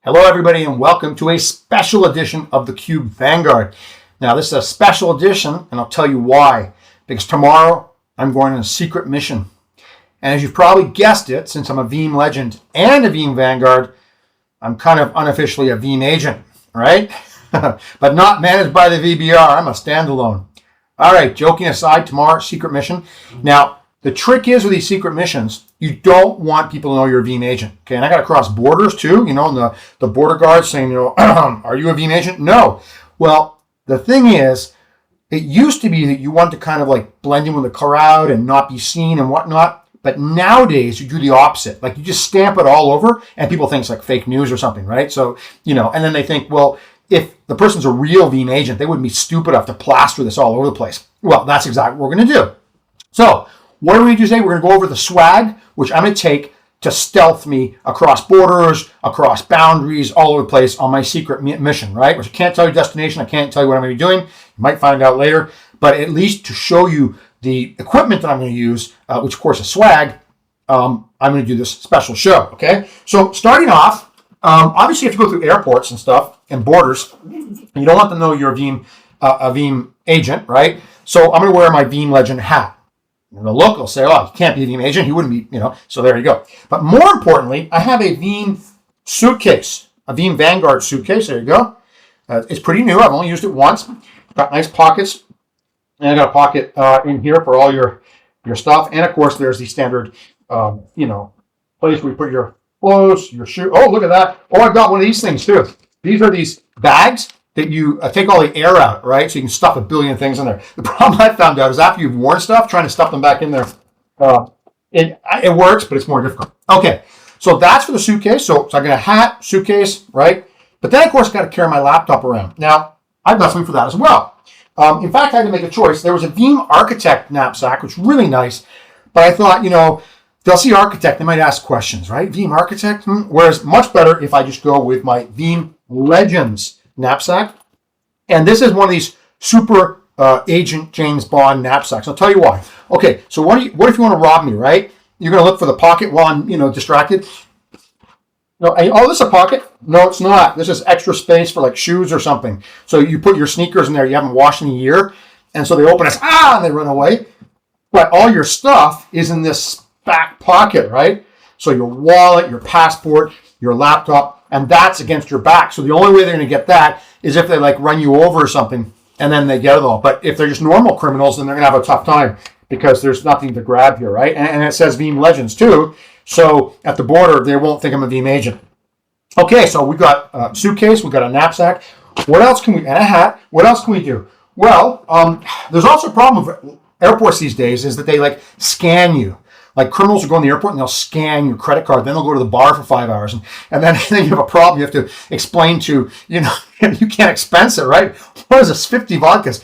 Hello everybody and welcome to a special edition of the Kube Vanguard. Now this is a special edition and I'll tell you why. Because tomorrow I'm going on a secret mission. And as you've probably guessed it, since I'm a Veeam legend and a Veeam Vanguard, I'm kind of unofficially a Veeam agent, right? But not managed by the VBR, I'm a standalone. All right, joking aside, tomorrow, secret mission. Now, the trick is with these secret missions, you don't want people to know you're a Veeam agent. Okay, and I got to cross borders too, and the border guards saying, are you a Veeam agent? No. Well, the thing is, it used to be that you want to kind of like blend in with the crowd and not be seen and whatnot. But nowadays, you do the opposite. Like you just stamp it all over, and people think it's like fake news or something, right? So, and then they think, well, if the person's a real Veeam agent, they wouldn't be stupid enough to plaster this all over the place. Well, that's exactly what we're going to do. So, what are we going to do today? We're going to go over the swag, which I'm going to take to stealth me across borders, across boundaries, all over the place on my secret mission, right? Which I can't tell you destination. I can't tell you what I'm going to be doing. You might find out later. But at least to show you the equipment that I'm going to use, which of course is swag, I'm going to do this special show, okay? So starting off, obviously you have to go through airports and stuff and borders. And you don't want them to know you're a Veeam agent, right? So I'm going to wear my Veeam legend hat. And the locals say, oh, he can't be a Veeam agent. He wouldn't be, so there you go. But more importantly, I have a Veeam suitcase, a Veeam Vanguard suitcase. There you go. It's pretty new. I've only used it once. Got nice pockets. And I got a pocket in here for all your stuff. And of course, there's the standard, place where you put your clothes, your shoe. Oh, look at that. Oh, I've got one of these things too. These are these bags that you take all the air out, right? So you can stuff a billion things in there. The problem I found out is after you've worn stuff, trying to stuff them back in there, it works, but it's more difficult. Okay, so that's for the suitcase. So I got a hat, suitcase, right? But then, of course, I got to carry my laptop around. Now, I've got something for that as well. In fact, I had to make a choice. There was a Veeam Architect knapsack, which is really nice. But I thought, they'll see Architect, they might ask questions, right? Veeam Architect? Whereas much better if I just go with my Veeam Legends knapsack. And this is one of these super Agent James Bond knapsacks. I'll tell you why. Okay, so what if you want to rob me, right? You're going to look for the pocket while I'm, distracted. No, oh, this is a pocket? No, it's not. This is extra space for like shoes or something. So you put your sneakers in there you haven't washed in a year. And so they open it, and they run away. But all your stuff is in this back pocket, right? So your wallet, your passport, your laptop, and that's against your back. So the only way they're going to get that is if they like run you over or something and then they get it all. But if they're just normal criminals, then they're going to have a tough time because there's nothing to grab here, right? And it says Veeam Legends too. So at the border, they won't think I'm a Veeam agent. Okay, so we got a suitcase, we got a knapsack. What else can we, and a hat, what else can we do? Well, there's also a problem with airports these days is that they like scan you. Like criminals will go in the airport and they'll scan your credit card. Then they'll go to the bar for 5 hours. And then you have a problem. You have to explain to, you can't expense it, right? What is this, 50 vodkas?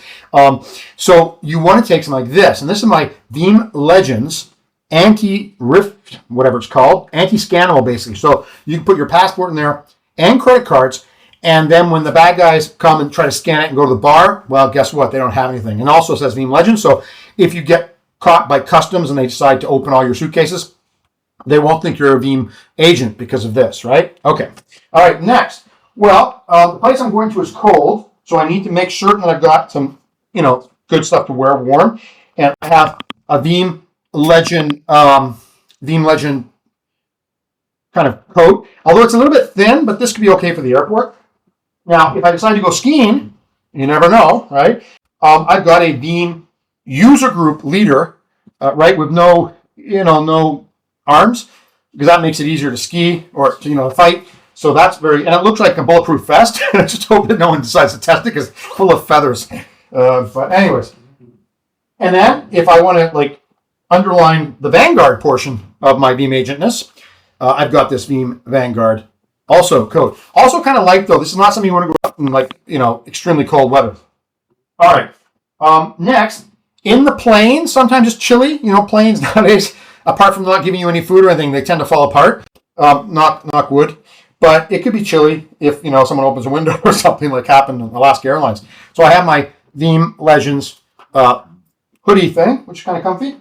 So you want to take something like this. And this is my Veeam Legends anti-rift, whatever it's called, anti-scannable basically. So you can put your passport in there and credit cards. And then when the bad guys come and try to scan it and go to the bar, well, guess what? They don't have anything. And also it says Veeam Legends. So if you get caught by customs and they decide to open all your suitcases, they won't think you're a Veeam agent because of this, right? Okay. All right, next. Well, the place I'm going to is cold, so I need to make certain that I've got some, good stuff to wear warm. And I have a Veeam Legend kind of coat, although it's a little bit thin, but this could be okay for the airport. Now, if I decide to go skiing, you never know, right? I've got a Veeam user group leader, right, with no arms, because that makes it easier to ski or to fight. So that's and it looks like a bulletproof vest. I just hope that no one decides to test it because it's full of feathers. But anyways, and then if I want to underline the Vanguard portion of my Veeam agentness, I've got this Veeam Vanguard also coat. Also kind of light though. This is not something you want to go out in extremely cold weather. All right. Next. In the plane, sometimes it's chilly. Planes nowadays, apart from not giving you any food or anything, they tend to fall apart. Knock wood. But it could be chilly if, someone opens a window or something like happened in Alaska Airlines. So I have my Veeam Legends hoodie thing, which is kind of comfy.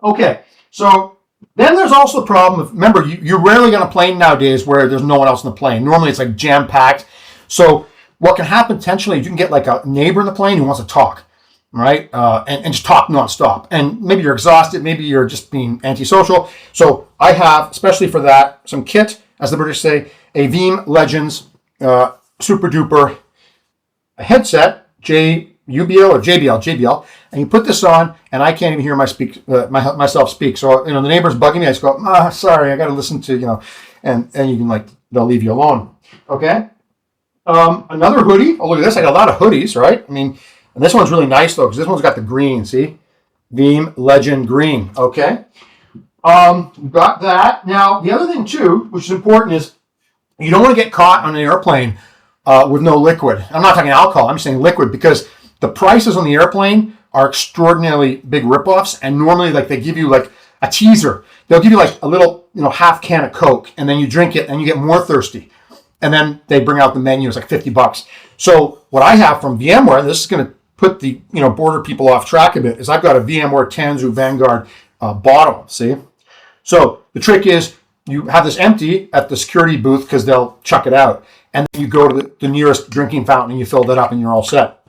Okay, so Then there's also the problem of, remember, you're rarely going to plane nowadays where there's no one else in the plane. Normally it's like jam-packed. So what can happen potentially is you can get like a neighbor in the plane who wants to talk, right? And just talk nonstop. And maybe you're exhausted. Maybe you're just being antisocial. So I have, especially for that, some kit, as the British say, a Veeam Legends super duper headset, JBL, and you put this on, and I can't even hear myself speak. So the neighbor's bugging me. I just go, sorry, I got to listen to and you can they'll leave you alone. Okay. Another hoodie. Oh, look at this. I got a lot of hoodies, right? I mean, and this one's really nice though because this one's got the green. See, Veeam Legend green. Okay. Got that. Now the other thing too, which is important, is you don't want to get caught on an airplane with no liquid. I'm not talking alcohol. I'm saying liquid because the prices on the airplane are extraordinarily big ripoffs, and normally they give you like a teaser. They'll give you like a little half can of Coke, and then you drink it and you get more thirsty, and then they bring out the menu. It's like $50. So what I have from VMware, and this is going to put the border people off track a bit, is I've got a VMware Tanzu Vanguard bottle. See, so the trick is you have this empty at the security booth because they'll chuck it out, and then you go to the nearest drinking fountain and you fill that up and you're all set.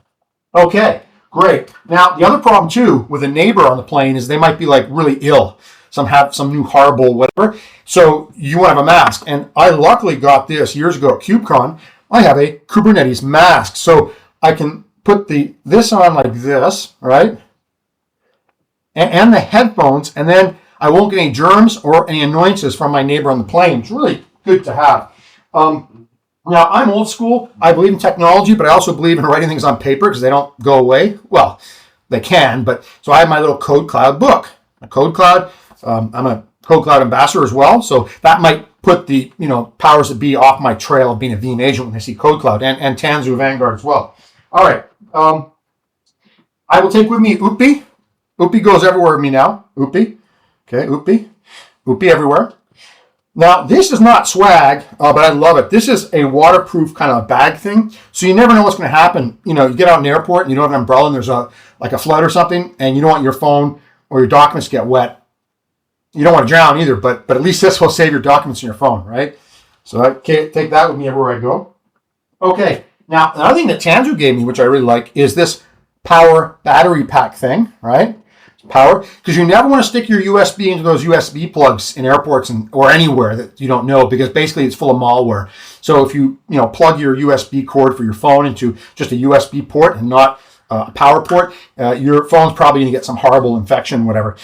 Okay, great. Now, the other problem too with a neighbor on the plane is they might be like really ill. Some have some new horrible whatever. So you want to have a mask. And I luckily got this years ago at KubeCon. I have a Kubernetes mask. So I can put this on like this, right? And the headphones, and then I won't get any germs or any annoyances from my neighbor on the plane. It's really good to have. Now, I'm old school. I believe in technology, but I also believe in writing things on paper because they don't go away. Well, they can, but so I have my little Code Cloud book. A Code Cloud. I'm a Code Cloud ambassador as well, so that might put the powers that be off my trail of being a Veeam agent when they see Code Cloud and Tanzu Vanguard as well. All right. I will take with me Oopie. Oopie goes everywhere with me now. Oopie. Okay, Oopie everywhere. Now, this is not swag, but I love it. This is a waterproof kind of bag thing, so you never know what's going to happen. You get out in the airport and you don't have an umbrella and there's a flood or something, and you don't want your phone or your documents to get wet. You don't want to drown either, but at least this will save your documents in your phone, right? So I take that with me everywhere I go. Okay, now another thing that Tanzu gave me, which I really like, is this power battery pack thing, right? Power, because you never want to stick your USB into those USB plugs in airports or anywhere that you don't know, because basically it's full of malware. So if you plug your USB cord for your phone into just a USB port and not a power port, your phone's probably going to get some horrible infection, whatever.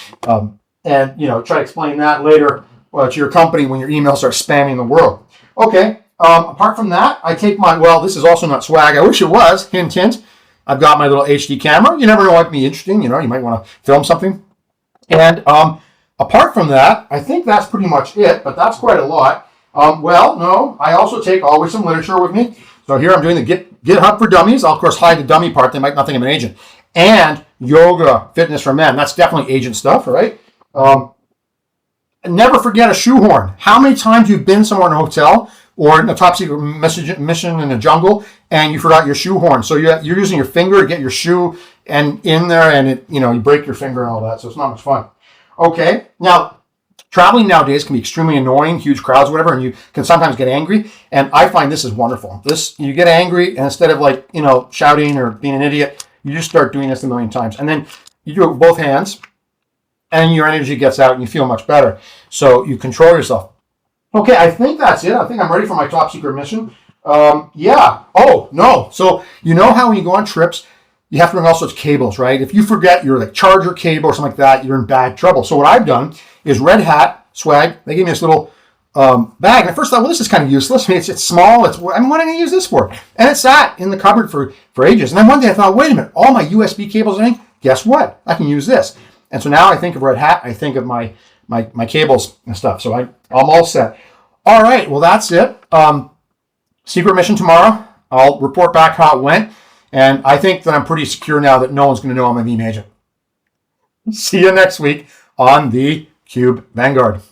And try to explain that later to your company when your emails start spamming the world. Okay. Apart from that, I take this is also not swag. I wish it was. Hint, hint. I've got my little HD camera. You never know what might be interesting. You might want to film something. And apart from that, I think that's pretty much it, but that's quite a lot. No, I also take always some literature with me. So here I'm doing the GitHub for Dummies. I'll, of course, hide the dummy part. They might not think I'm an agent. And yoga, fitness for men. That's definitely agent stuff, right? Never forget a shoehorn. How many times you've been somewhere in a hotel or in a top secret mission in the jungle and you forgot your shoehorn? So you're using your finger to get your shoe and in there, and you break your finger and all that. So it's not much fun. Okay, now traveling nowadays can be extremely annoying, huge crowds, whatever, and you can sometimes get angry. And I find this is wonderful. You get angry, and instead of shouting or being an idiot, you just start doing this a million times, and then you do it with both hands, and your energy gets out, and you feel much better. So you control yourself. Okay, I think that's it. I think I'm ready for my top secret mission. Yeah. Oh, no. So how when you go on trips, you have to bring all sorts of cables, right? If you forget your charger cable or something like that, you're in bad trouble. So what I've done is Red Hat swag. They gave me this little bag. And at first I thought, this is kind of useless. I mean, it's small. What am I going to use this for? And it sat in the cupboard for ages. And then one day I thought, wait a minute, all my USB cables and everything, guess what? I can use this. And so now I think of Red Hat. I think of my cables and stuff. So I'm all set. All right. Well, that's it. Secret mission tomorrow. I'll report back how it went. And I think that I'm pretty secure now that no one's going to know I'm a Veeam agent. See you next week on the Cube Vanguard.